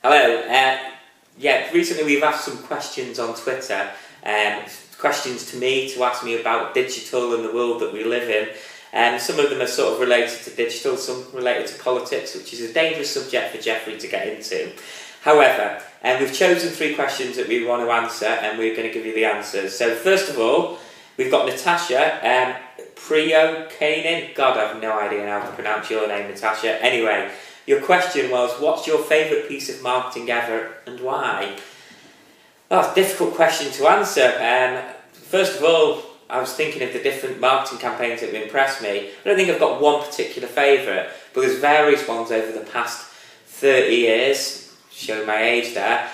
Hello. Yeah, recently we've asked some questions on Twitter, questions to me to ask me about digital and the world that we live in. Some of them are sort of related to digital, some related to politics, which is a dangerous subject for Jeffrey to get into. However, we've chosen 3 questions that we want to answer, and we're going to give you the answers. So first of all, we've got Natasha Prio-Kanin. God, I have no idea how to pronounce your name, Natasha. Anyway, your question was, what's your favourite piece of marketing ever and why? Well, it's a difficult question to answer. First of all, I was thinking of the different marketing campaigns that have impressed me. I don't think I've got one particular favourite, but there's various ones over the past 30 years, showing my age there,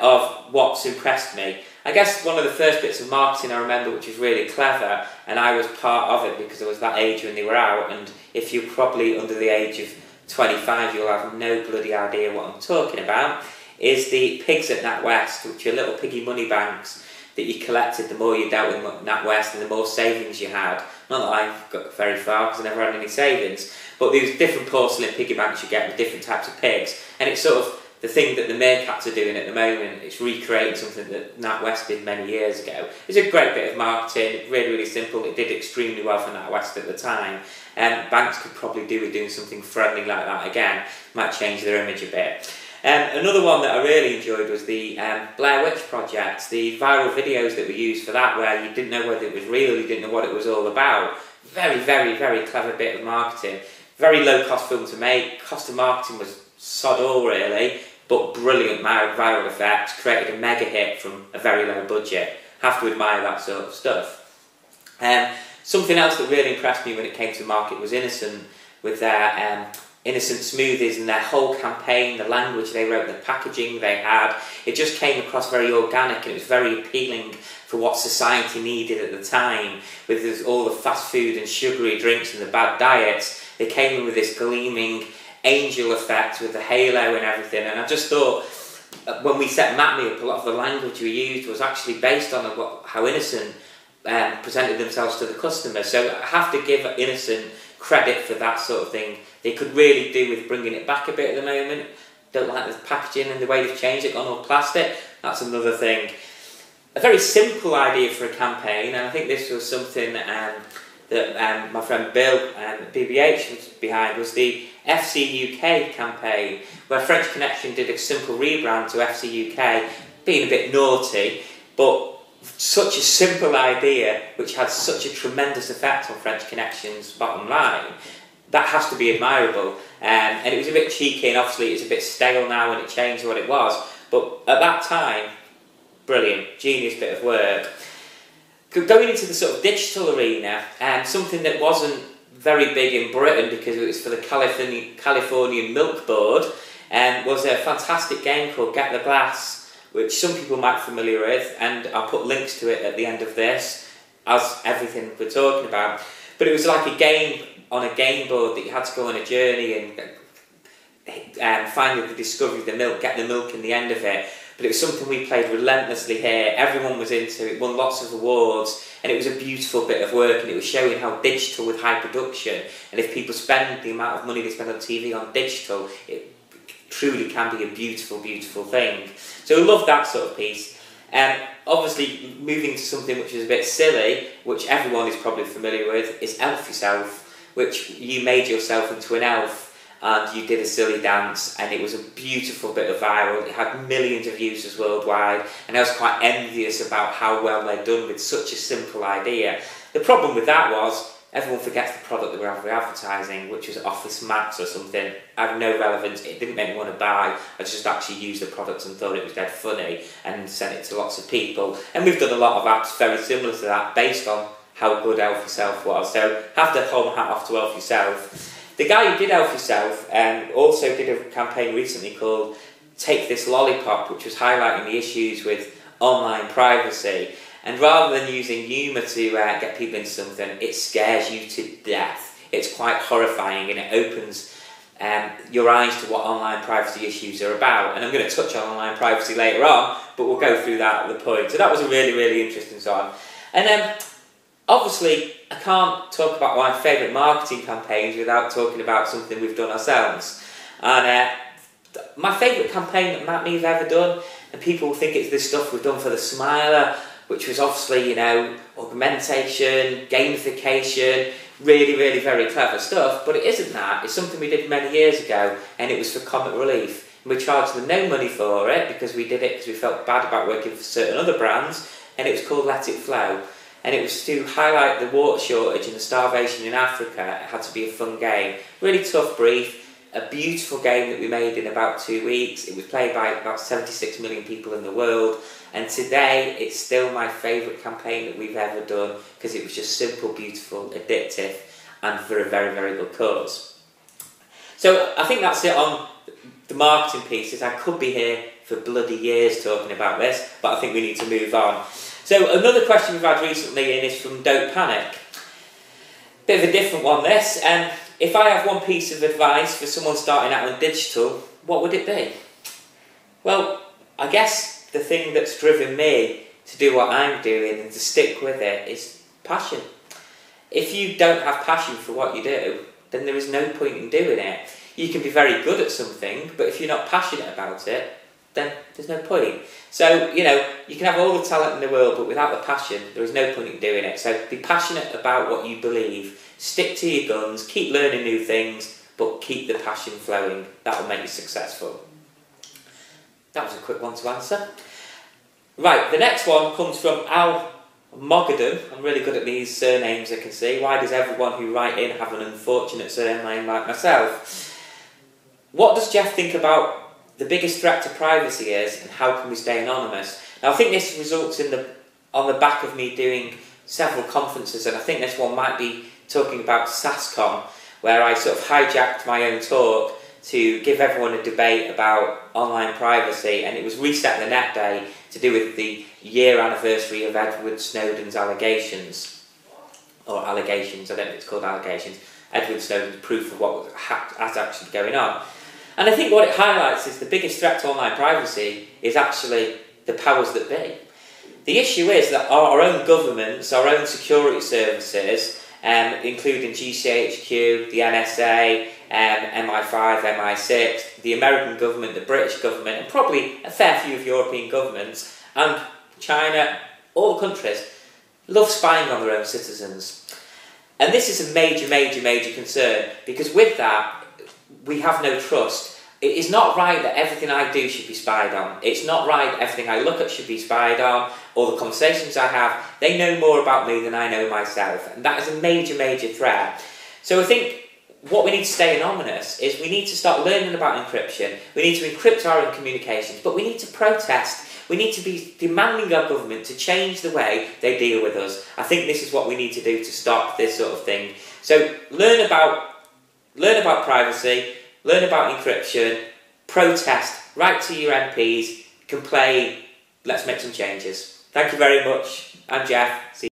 of what's impressed me. I guess one of the first bits of marketing I remember which was really clever, and I was part of it because I was that age when they were out, and if you're probably under the age of 25 you'll have no bloody idea what I'm talking about, is the pigs at NatWest, which are little piggy money banks that you collected the more you dealt with NatWest and the more savings you had. Not that I've got very far because I never had any savings, but these different porcelain piggy banks you get with different types of pigs, and it's sort of the thing that the meerkats are doing at the moment. It's recreating something that NatWest did many years ago. It's a great bit of marketing, really, really simple. It did extremely well for NatWest at the time. Banks could probably do with doing something friendly like that again. Might change their image a bit. Another one that I really enjoyed was the Blair Witch Project, the viral videos that were used for that, where you didn't know whether it was real, you didn't know what it was all about. Very, very, very clever bit of marketing. Very low cost film to make. Cost of marketing was sod all really, but brilliant viral effects, created a mega hit from a very low budget. Have to admire that sort of stuff. Something else that really impressed me when it came to market was Innocent, with their Innocent Smoothies and their whole campaign, the language they wrote, the packaging they had. It just came across very organic, and it was very appealing for what society needed at the time, with all the fast food and sugary drinks and the bad diets. They came in with this gleaming angel effect with the halo and everything, and I just thought when we set Matmi up, a lot of the language we used was actually based on how Innocent presented themselves to the customer. So I have to give Innocent credit for that sort of thing. They could really do with bringing it back a bit at the moment. Don't like the packaging and the way they've changed it, gone all plastic. That's another thing. A very simple idea for a campaign, and I think this was something that my friend Bill BBH was behind, was the FC UK campaign, where French Connection did a simple rebrand to FC UK, being a bit naughty, but such a simple idea which had such a tremendous effect on French Connection's bottom line. That has to be admirable, and it was a bit cheeky, and obviously it's a bit stale now and it changed what it was, but at that time, brilliant, genius bit of work. Going into the sort of digital arena, something that wasn't very big in Britain because it was for the Californian Milk Board, was a fantastic game called Get the Glass, which some people might be familiar with, and I'll put links to it at the end of this, as everything we're talking about. But it was like a game on a game board that you had to go on a journey and find the discovery of the milk, get the milk in the end of it. But it was something we played relentlessly here. Everyone was into it, won lots of awards, and it was a beautiful bit of work, and it was showing how digital with high production, and if people spend the amount of money they spend on TV on digital, it truly can be a beautiful, beautiful thing. So I love that sort of piece. Obviously, moving to something which is a bit silly, which everyone is probably familiar with, is Elf Yourself, which you made yourself into an elf, and you did a silly dance, and it was a beautiful bit of viral. It had millions of users worldwide, and I was quite envious about how well they'd done with such a simple idea. The problem with that was, everyone forgets the product that we were advertising, which was Office Max or something. Had no relevance, it didn't make me want to buy. I just actually used the product and thought it was dead funny, and sent it to lots of people. And we've done a lot of apps very similar to that, based on how good Elf Yourself was. So, have to hold my hat off to Elf Yourself. The guy who did Elf Yourself also did a campaign recently called Take This Lollipop, which was highlighting the issues with online privacy. And rather than using humour to get people into something, it scares you to death. It's quite horrifying, and it opens your eyes to what online privacy issues are about. And I'm going to touch on online privacy later on, but we'll go through that at the point. So that was a really, really interesting song. And obviously, I can't talk about my favourite marketing campaigns without talking about something we've done ourselves. And my favourite campaign that Matmi have ever done, and people will think it's this stuff we've done for the Smiler, which was obviously, you know, augmentation, gamification, really, really very clever stuff, but it isn't that. It's something we did many years ago, and it was for comic relief. And we charged them no money for it because we did it because we felt bad about working for certain other brands, and it was called Let It Flow. And it was to highlight the water shortage and the starvation in Africa. It had to be a fun game. Really tough brief, a beautiful game that we made in about 2 weeks. It was played by about 76 million people in the world, and today it's still my favourite campaign that we've ever done because it was just simple, beautiful, addictive, and for a very, very good cause. So I think that's it on the marketing pieces. I could be here for bloody years talking about this, but I think we need to move on. So another question we've had recently in is from Don't Panic. Bit of a different one this. If I have one piece of advice for someone starting out on digital, what would it be? Well, I guess the thing that's driven me to do what I'm doing and to stick with it is passion. If you don't have passion for what you do, then there is no point in doing it. You can be very good at something, but if you're not passionate about it, then there's no point. So, you know, you can have all the talent in the world, but without the passion, there is no point in doing it. So be passionate about what you believe, stick to your guns, keep learning new things, but keep the passion flowing. That will make you successful. That was a quick one to answer. Right, the next one comes from Al Mogadon. I'm really good at these surnames, I can see. Why does everyone who write in have an unfortunate surname like myself? What does Jeff think about the biggest threat to privacy is, and how can we stay anonymous? Now, I think this results on the back of me doing several conferences, and I think this one might be talking about SaaSCon, where I sort of hijacked my own talk to give everyone a debate about online privacy, and it was Reset the Net Day to do with the year anniversary of Edward Snowden's allegations. Or allegations, I don't know if it's called allegations. Edward Snowden's proof of what was actually going on. And I think what it highlights is the biggest threat to online privacy is actually the powers that be. The issue is that our own governments, our own security services, including GCHQ, the NSA, MI5, MI6, the American government, the British government, and probably a fair few of European governments, and China, all the countries, love spying on their own citizens. And this is a major, major, major concern, because with that, we have no trust. It is not right that everything I do should be spied on. It's not right that everything I look at should be spied on, or the conversations I have. They know more about me than I know myself, and that is a major, major threat. So I think what we need to stay anonymous is we need to start learning about encryption. We need to encrypt our own communications, but we need to protest. We need to be demanding our government to change the way they deal with us. I think this is what we need to do to stop this sort of thing. So learn about privacy, learn about encryption, protest, write to your MPs, complain, let's make some changes. Thank you very much. I'm Jeff. See you.